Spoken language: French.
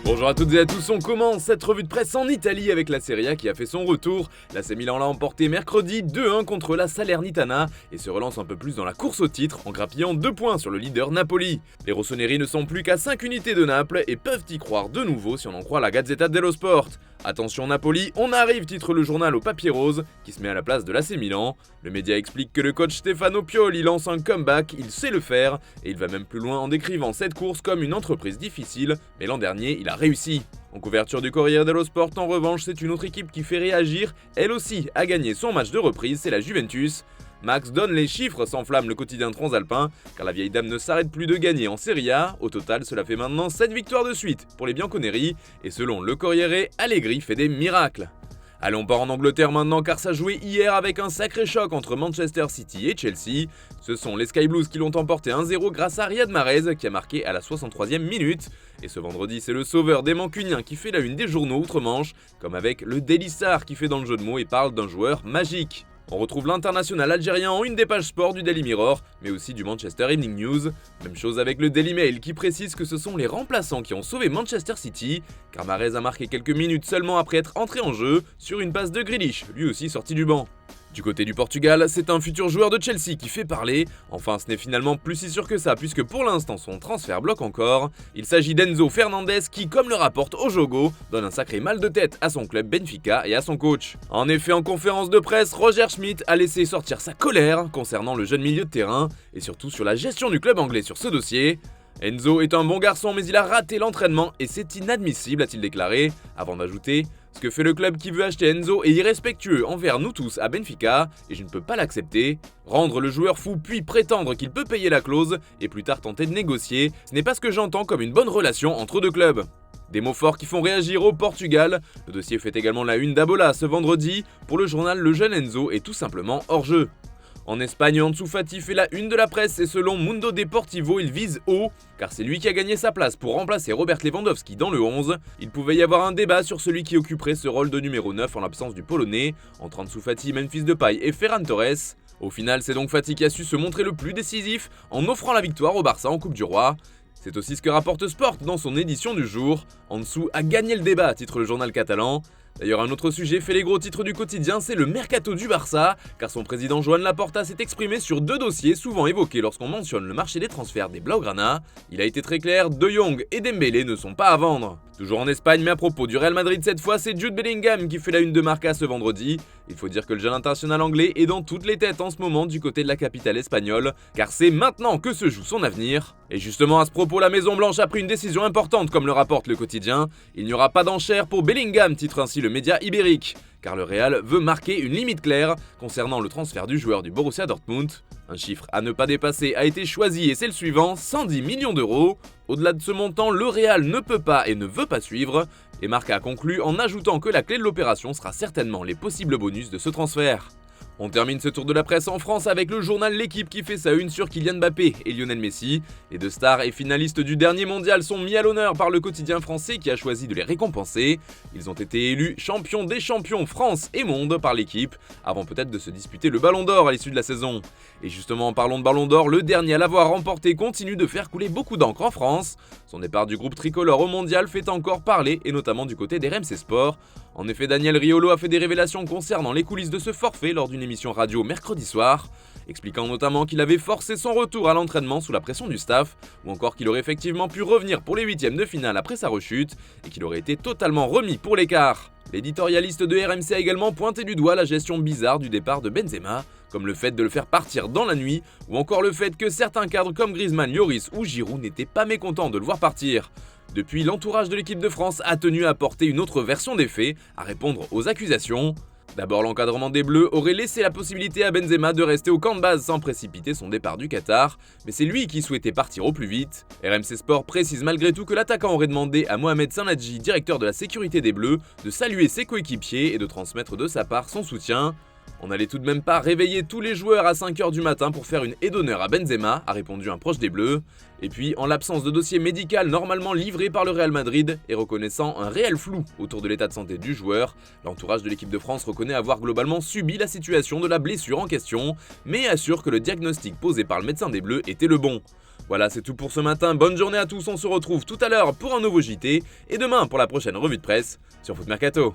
Bonjour à toutes et à tous, on commence cette revue de presse en Italie avec la Serie A qui a fait son retour. L'AC Milan l'a emporté mercredi 2-1 contre la Salernitana et se relance un peu plus dans la course au titre en grappillant 2 points sur le leader Napoli. Les rossoneri ne sont plus qu'à 5 unités de Naples et peuvent y croire de nouveau si on en croit la Gazzetta dello Sport. Attention Napoli, on arrive, titre le journal au papier rose qui se met à la place de l'AC Milan. Le média explique que le coach Stefano Pioli lance un comeback, il sait le faire et il va même plus loin en décrivant cette course comme une entreprise difficile, mais l'an dernier il a réussi. En couverture du Corriere dello Sport, en revanche, c'est une autre équipe qui fait réagir, elle aussi a gagné son match de reprise, c'est la Juventus. Max donne les chiffres, s'enflamme le quotidien transalpin, car la vieille dame ne s'arrête plus de gagner en Serie A. Au total, cela fait maintenant 7 victoires de suite pour les bianconeri, et selon le Corriere, Allegri fait des miracles. Allez, on part en Angleterre maintenant car ça jouait hier avec un sacré choc entre Manchester City et Chelsea. Ce sont les Sky Blues qui l'ont emporté 1-0 grâce à Riyad Mahrez qui a marqué à la 63e minute. Et ce vendredi, c'est le sauveur des Mancuniens qui fait la une des journaux outre-Manche, comme avec le Daily Star qui fait dans le jeu de mots et parle d'un joueur magique. On retrouve l'international algérien en une des pages sport du Daily Mirror, mais aussi du Manchester Evening News. Même chose avec le Daily Mail qui précise que ce sont les remplaçants qui ont sauvé Manchester City, car Mahrez a marqué quelques minutes seulement après être entré en jeu sur une passe de Grealish, lui aussi sorti du banc. Du côté du Portugal, c'est un futur joueur de Chelsea qui fait parler. Enfin, ce n'est finalement plus si sûr que ça, puisque pour l'instant son transfert bloque encore. Il s'agit d'Enzo Fernandez qui, comme le rapporte Ojogo, donne un sacré mal de tête à son club Benfica et à son coach. En effet, en conférence de presse, Roger Schmidt a laissé sortir sa colère concernant le jeune milieu de terrain, et surtout sur la gestion du club anglais sur ce dossier. Enzo est un bon garçon mais il a raté l'entraînement et c'est inadmissible, a-t-il déclaré, avant d'ajouter « Ce que fait le club qui veut acheter Enzo est irrespectueux envers nous tous à Benfica et je ne peux pas l'accepter. Rendre le joueur fou puis prétendre qu'il peut payer la clause et plus tard tenter de négocier, ce n'est pas ce que j'entends comme une bonne relation entre deux clubs. » Des mots forts qui font réagir au Portugal. Le dossier fait également la une d'Abola ce vendredi. Pour le journal, le jeune Enzo est tout simplement hors jeu. En Espagne, Ansu Fati fait la une de la presse et selon Mundo Deportivo, il vise haut, car c'est lui qui a gagné sa place pour remplacer Robert Lewandowski dans le 11. Il pouvait y avoir un débat sur celui qui occuperait ce rôle de numéro 9 en l'absence du Polonais, entre Ansu Fati, Memphis Depay et Ferran Torres. Au final, c'est donc Fati qui a su se montrer le plus décisif en offrant la victoire au Barça en Coupe du Roi. C'est aussi ce que rapporte Sport dans son édition du jour. Ansu a gagné le débat, titre le journal catalan. D'ailleurs, un autre sujet fait les gros titres du quotidien, c'est le mercato du Barça, car son président Joan Laporta s'est exprimé sur 2 dossiers souvent évoqués lorsqu'on mentionne le marché des transferts des Blaugrana. Il a été très clair, De Jong et Dembélé ne sont pas à vendre. Toujours en Espagne, mais à propos du Real Madrid cette fois, c'est Jude Bellingham qui fait la une de Marca ce vendredi. Il faut dire que le jeune international anglais est dans toutes les têtes en ce moment du côté de la capitale espagnole, car c'est maintenant que se joue son avenir. Et justement à ce propos, la Maison Blanche a pris une décision importante comme le rapporte le quotidien. Il n'y aura pas d'enchère pour Bellingham, titre ainsi le média ibérique, car le Real veut marquer une limite claire concernant le transfert du joueur du Borussia Dortmund. Un chiffre à ne pas dépasser a été choisi et c'est le suivant, 110 millions d'euros. Au-delà de ce montant, le Real ne peut pas et ne veut pas suivre, et Marca conclut en ajoutant que la clé de l'opération sera certainement les possibles bonus de ce transfert. On termine ce tour de la presse en France avec le journal L'Équipe qui fait sa une sur Kylian Mbappé et Lionel Messi. Les deux stars et finalistes du dernier mondial sont mis à l'honneur par le quotidien français qui a choisi de les récompenser. Ils ont été élus champions des champions France et monde par l'équipe, avant peut-être de se disputer le Ballon d'Or à l'issue de la saison. Et justement en parlant de Ballon d'Or, le dernier à l'avoir remporté continue de faire couler beaucoup d'encre en France. Son départ du groupe tricolore au mondial fait encore parler, et notamment du côté des RMC Sport. En effet, Daniel Riolo a fait des révélations concernant les coulisses de ce forfait lors d'une émission radio mercredi soir, expliquant notamment qu'il avait forcé son retour à l'entraînement sous la pression du staff, ou encore qu'il aurait effectivement pu revenir pour les huitièmes de finale après sa rechute, et qu'il aurait été totalement remis pour l'écart. L'éditorialiste de RMC a également pointé du doigt la gestion bizarre du départ de Benzema, comme le fait de le faire partir dans la nuit, ou encore le fait que certains cadres comme Griezmann, Lloris ou Giroud n'étaient pas mécontents de le voir partir. Depuis, l'entourage de l'équipe de France a tenu à apporter une autre version des faits, à répondre aux accusations. D'abord, l'encadrement des Bleus aurait laissé la possibilité à Benzema de rester au camp de base sans précipiter son départ du Qatar, mais c'est lui qui souhaitait partir au plus vite. RMC Sport précise malgré tout que l'attaquant aurait demandé à Mohamed Sanadji, directeur de la sécurité des Bleus, de saluer ses coéquipiers et de transmettre de sa part son soutien. On n'allait tout de même pas réveiller tous les joueurs à 5h du matin pour faire une haie d'honneur à Benzema, a répondu un proche des Bleus. Et puis, en l'absence de dossier médical normalement livré par le Real Madrid et reconnaissant un réel flou autour de l'état de santé du joueur, l'entourage de l'équipe de France reconnaît avoir globalement subi la situation de la blessure en question, mais assure que le diagnostic posé par le médecin des Bleus était le bon. Voilà, c'est tout pour ce matin, bonne journée à tous, on se retrouve tout à l'heure pour un nouveau JT, et demain pour la prochaine revue de presse sur Foot Mercato.